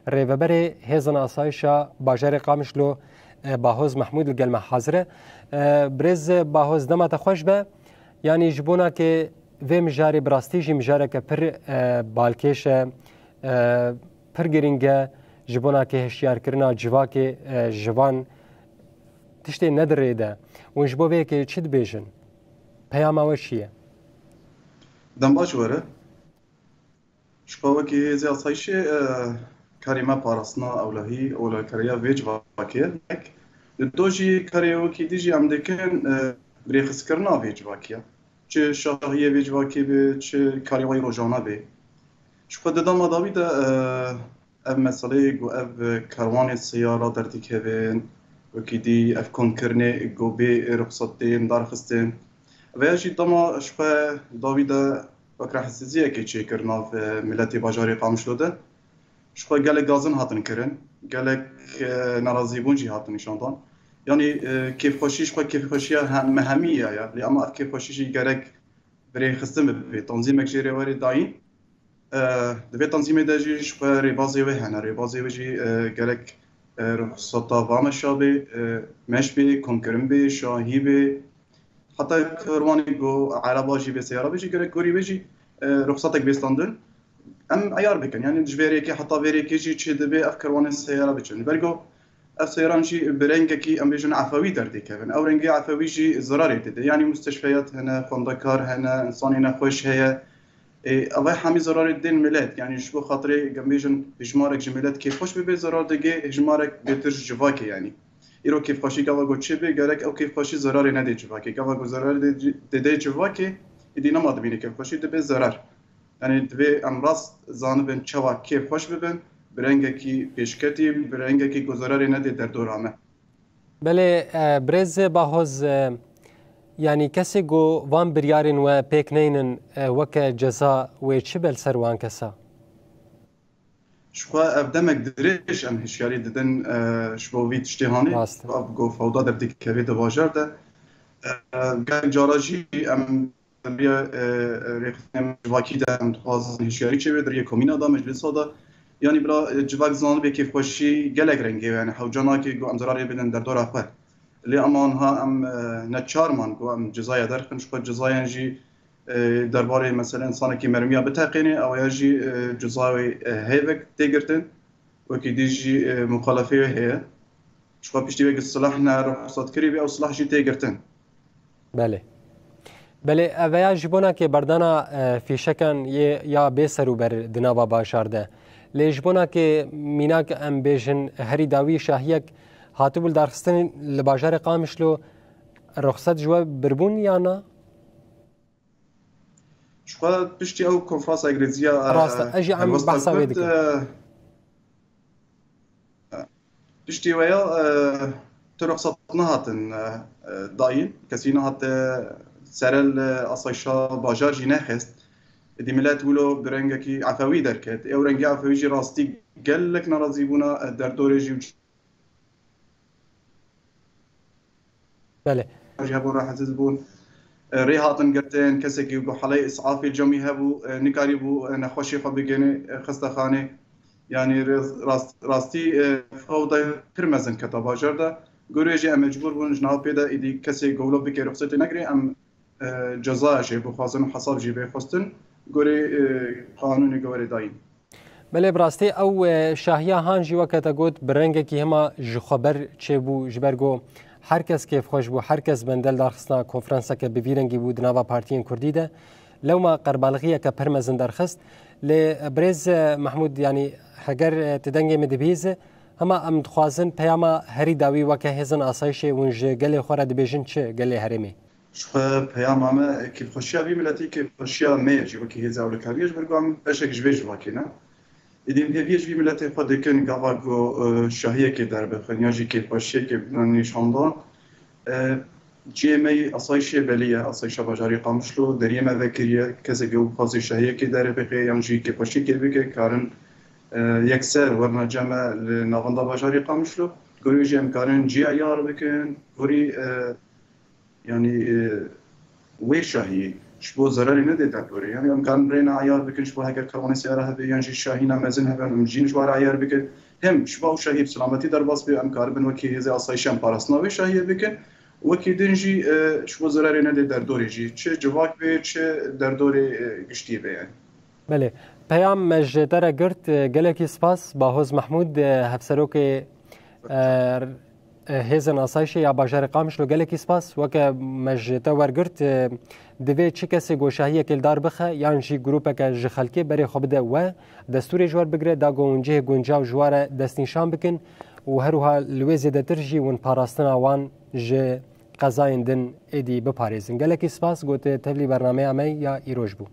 ریوبر هزن آسایشا باجر قامشلو باهوز محمود الگلمه حاضره برز باهوز دمت خوش به یعنی جبونا که و مجاری براستی جی مجاره که پر بالکش پر گرینگه جبونا که هشیار کرنا جوا که جوان تشتی نداره ده و جبو به که چی دبیجن پیام او چیه دم باش وره شقاوه که زی آسایشه کریمه پاراسنا اولهی اولا کریا ویج واکیه دوجی کریو کی دیجی هم دکن بریخس کرنا ویج واکیه چه شاهیه ویج واکی به چه کاریوی روزانه به شو دادم داوی ده اف مسئله گو اف کاروان سیارا در دیکهن و کی دی اف کنکرنه گو به رخصت دین درخستن و یا جی دما شو داوی ده وکر حساسیه که چه کرنا و ملتی باجاری قامش داده شو گله گازن هاتن کرن گله ناراضی بونجی هاتن نشاندن یعنی کیف خوشیش خو کیف خوشی هم مهمیه یا اما کیف خوشیش گرک برای خستم به تنظیم جری وری داین دوی تنظیم داجیش خو ریبازی و هنر ریبازی و جی گرک رخصتا وام شابه مش به کنکرم به شاهی به حتی کروانی گو عرباجی به سیاره بجی گرک گوری بجی رخصتك بيستاندن ام عيار بكن يعني جبيري كي حتى بيري كي جي تشد بي افكر وان السياره بتشن برجو السيران شي برنجا كي ام بيجن عفوي دردي كيفن او رنجي عفوي جي زراري تدي يعني مستشفيات هنا خندقار هنا انسان هنا خوش هي الله حامي زرار الدين ميلاد يعني شبو خاطري جميجن هجمارك جميلات كيف خوش بي زرار دقي هجمارك بترج جواكي يعني يرو كيف خوشي قال جو تشي بي قالك او كيف خوشي زراري ندي جواكي قال جو زرار دي جواكي يدي نماد بيني كيف خوشي دبي زرار يعني دبي ام راست زانبن چوا كيف خوش ببن برنگکی پیشکتی برنگکی گزاراری ندی در دورامه. بله برز باهوز يعني كسي جو وان بريارين و بيكنين وك جزاء ويتشبل سروان كسا شخوا ابدمك دريش ام هشياري ددن شبو ويت اشتهاني اب جو فوضا در ديك كوي دواجر ده قال جاراجي ام دريا ريخنم واكي ده ام تخواز هشياري چه دريا كومينا دا مجلس دا يعني بلا جواك زان به كيف خوشي گلك رنگي يعني حوجانا كي جو ام زراري بدن در دور اخوه اللي امانها ام نتشارمان جو ام جزايا درخن شو جزايا جي درباري مثلا انسان كي مرميه بتاقيني او يجي جزاوي هيفك تيجرتن وكي ديجي مخالفه هي شو بيشتي بيك الصلاحنا رخصت كريبي او صلاح جي تيجرتن بله بله اویا جبونا که بردانا فیشکن یا بیسرو بر دنابا باشارده لیجبونا که میناک ام بیجن هری داوی شاهیک هاتو بول درخستن لباجار قامشلو رخصت جوا بربون یا نه؟ شو بيشتي او كونفرنس انجليزيه راست اجي عم بحثا ويدك بيشتي ويا ترخصتنا هاتن داين كسينا هات سرل اصيشا باجار جي نخست دي ملات ولو برنگكي عفوي دركت او رنگي عفوي جي راستي قال لك ناراضي بونا در دور جي بله جابو راح تزبون ريهاتن قرتين كسكي وقو حالي اسعافي الجمي هبو نكاري بو نخوشي خو بگني خستخانه يعني راستي فوضى ترمزن كتابا جرده گوريجي ام مجبور بون جناب بيدا ايدي كسي قولو بكي رخصتي نگري ام جزاء جي بخوازن وحساب جي بخوستن گوري قانوني گوري داين بله براستی او شاهیا هانجی وقت گوت برنگکی هما جخبر چه بو جبرگو هر کس کیف خوش بو هر کس بندل درخستنا کنفرانسا که بویرنگی بود نوا پارتیین کردی ده لو ما قربالغیه که پرمزن درخست لبرز محمود يعني هجر تدنجي مدبيزه هما ام تخوازن پیاما هری داوی وکه هزن آسایش ونج گلی خورد بیجن چه گلی هرمی شو پیاما ما کیف خوشیا بی ملتی کیف خوشیا میجی وکی هزا ول کاریج برگام اشک جویج وکینا ایدیم هیچ بی ملتی خود کن گاواگو شاهیه که در بخنیاجی کیف خوشیه که نشاندان جیمی آسایش بلیه آسایش باجاری قامشلو دریه مذکریه کسی که خاصی شاهیه که در بخی یانجی کیف خوشی که بگه کارن یکسر ورنا جمع نواندا باجاری قامشلو گویی امکان جی عیار بکن گویی یعنی وی شاهی شبو ضرری نده در دوره یعنی امکان رینا عیار بکن شبو هگر کروانی سیاره هبه یعنی شاهینا مزن هبه امجین شوار عیار بکن هم شبو شهید سلامتی در باس به امکار بن وکی هزی آسایشم پاراسناوی شاهیه بکن وکی دنجی شبو ضرری نده در دوره جی چه جواک به چه در دوره گشتی به یعنی بله پیام مجدر گرت گلکی سپاس با حوز محمود هفسروک هزن آسایش یا باجر قامش لو گلکی سپاس وکه مجدر ورگرت دوی چه کسی گوشاهی کلدار بخه یعنی جی گروپه که جخلکی بری خوب ده و دستور جوار بگره دا گونجه گونجاو جوار دستنشان بکن و هروها لوی زیده ترجی ون پاراستنا وان جه قضاین دن ایدی بپاریزن گلکی سپاس گوته تبلی برنامه امی یا ایروش بو